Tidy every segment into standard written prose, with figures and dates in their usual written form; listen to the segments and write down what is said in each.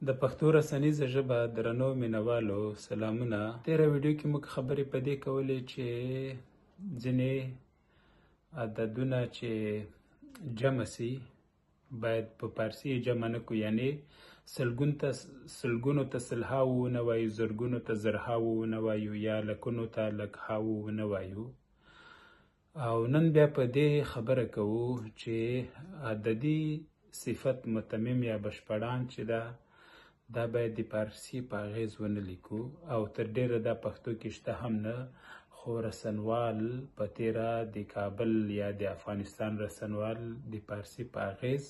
د پښتو رسنیزه ژبه درنو مینوالو سلامونه. تیره ویډیو کې موږ خبرې په دې کولې چې ځینې عددونه چې جمع سي باید په فارسي جمع نه کړو، یعنی سلګونو ته سلهاوو ونه وایو، زرګونو ته زرهاوو ونه وایو، یا لکونو ته لکهاوو ونه وایو. او نن بیا په دې خبره کوو چې عددي صفت متمم یا بشپړان چې دا باید د فارسي په اغیز ونه لیکو، او تر ډیره دا پښتو کې شته هم نه، خو رسنوال په تیره د کابل یا د افغانستان رسنوال د فارسي په اغیز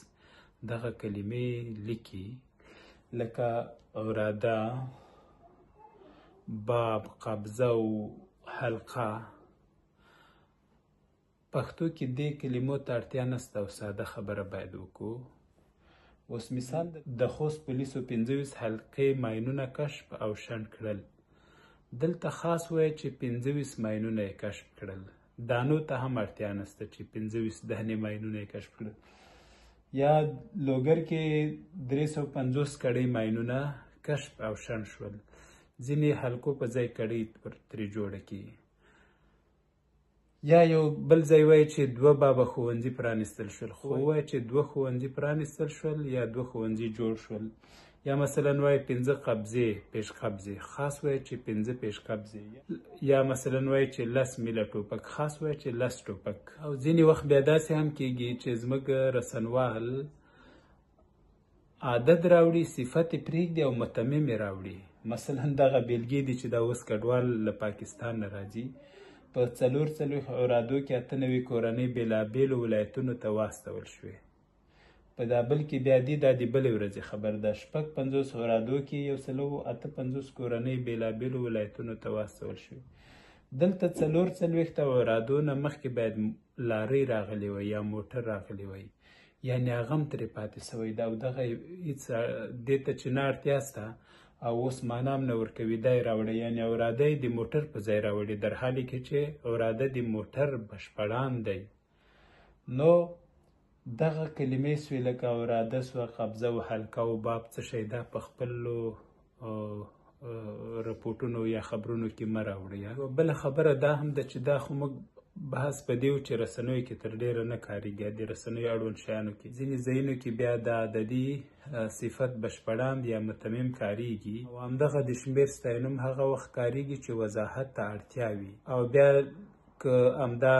دغه کلمې لیکي، لکه اراده، باب، قبضه او حلقه. پښتو کې دې کلمو ته اړتیا نشته او ساده خبره باید وکړو. اوس مثال د خوست پولیسو 25 حلقې ماینونه کشف او شنډ کړل. دلته خاص وایي چې 25 ماینونه یې کشف کړل. دانو ته هم اړتیا نشته چې 25 دانې ماینونه یې کشف کړل. یا لوګر کې 350 کړۍ ماینونه کشف او شنډ شول. ځینې حلقو په ځای کړۍ ترې جوړه کړي. یا یو بل ځای وایي چې 2 بابه ښوونځي پرانیستل شول، خو وایي چې 2 ښوونځي پرانیستل شول یا 2 ښوونځي جوړ شول. یا مثلا وایي 5 قبضې پیش قبضې، خاص وایي چې 5 پیش قبضې. یا مثلا وایي چې 10 میله ټوپک، خاص وایي چې 10 ټوپک. او ځینې وخت بیا داسې هم کیږي چې زموږ رسنوال عدد راوړي، صفت یې پرېږدي او متمم یې راوړي. مثلا دغه بیلګې دي چې دا اوس کډوال له پاکستان نه راځي. په 44 اورادو کې 98 کورنۍ بېلابېلو ولایتونو ته واستول شوې. په دابل کې بیا دي، دا د بلې ورځې خبر ده، 50 اورادو کې 158 کورنۍ بېلابېلو ولایتونو ته واستول شوې. دلته 44 اورادو نه مخکې باید لارۍ راغلې وای یا موټر راغلی وای، یعنې هغه هم ترې پاتې سوی ده، او دغه هېڅ دې ته چې نه اړتیا شته او اوس معنا هم نه ورکوي، دا یې راوړی، یعنې اوراده یې د موټر په ځای راوړي، در حالې کې چې اوراده د موټر بشپړان دی. نو دغه کلمې سوې لکه اوراده سوه، قبضه و، حلقه و، باب څه شی دا په خپلو رپوټونو یا خبرونو کې مه راوړئ. بله خبره دا هم ده چې دا خو موږ بحث په دې و چې رسنیو کې تر ډیره نه کاریږي، د رسنیو اړوند شیانو کې ځینې ځایونو کې بیا د عددي صفت بشپړان یا متمم کاریږي، او همدغه د شمېر ستاینوم هغه وخت کاریږي چې وضاحت ته اړتیا وي. او بیا که همدا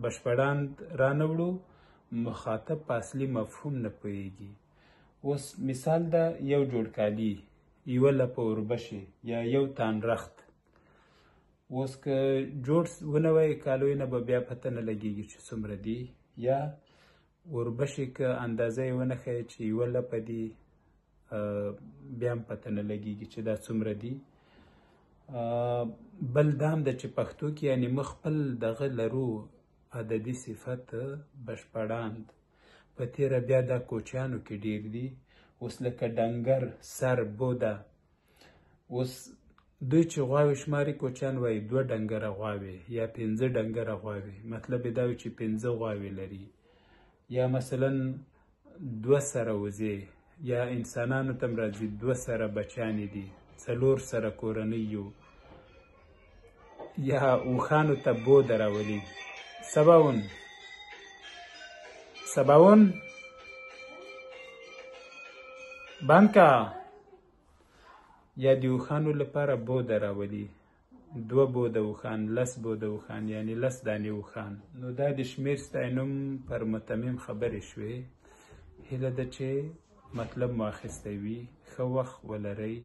بشپړان رانوړو، مخاطب په اصلي مفهوم نه پوهیږي. اوس مثال ده، یو جوړ کالي، یوه لپه اوربشې یا یو تان رخت. اوس که جوړ ونه وایي کالیو نه به بیا پته نه لګېږي چې څومره دي، یا اوربشې که اندازه یې ونه ښیي چې یوه لپه دي، بیا هم پته نه لګېږي چې دا څومره دي. بل دا هم ده چې پښتو کې یعنې موږ خپل دغه لرو عددي صفت بشپړاند. په تیره بیا دا کوچیانو کې ډېر دي. اوس لکه ډنګر، سر، بوده. اوس دوی چې غواوې شماري، کوچیان وایي 2 ډنګره غواوې یا 5 ډنګره غواوې، مطلب یې دا وي چې 5 غواوې لري. یا مثلا 2 سره وزې، یا انسانانو ته هم راځي 2 سره بچیانې دي، 4 سره کورنۍ یو. یا اوښانو ته بوده راولي، سباون بند که. یا د اوښانو لپاره بوده راولي، 2 بوده اوښان، 10 بوده اوښان، یعنې 10 دانې اوښان. نو دا د شمېر ستاینوم پر متمم خبرې شوې. هیله ده چې مطلب مو اخیستی وي. ښه وخت ولرئ.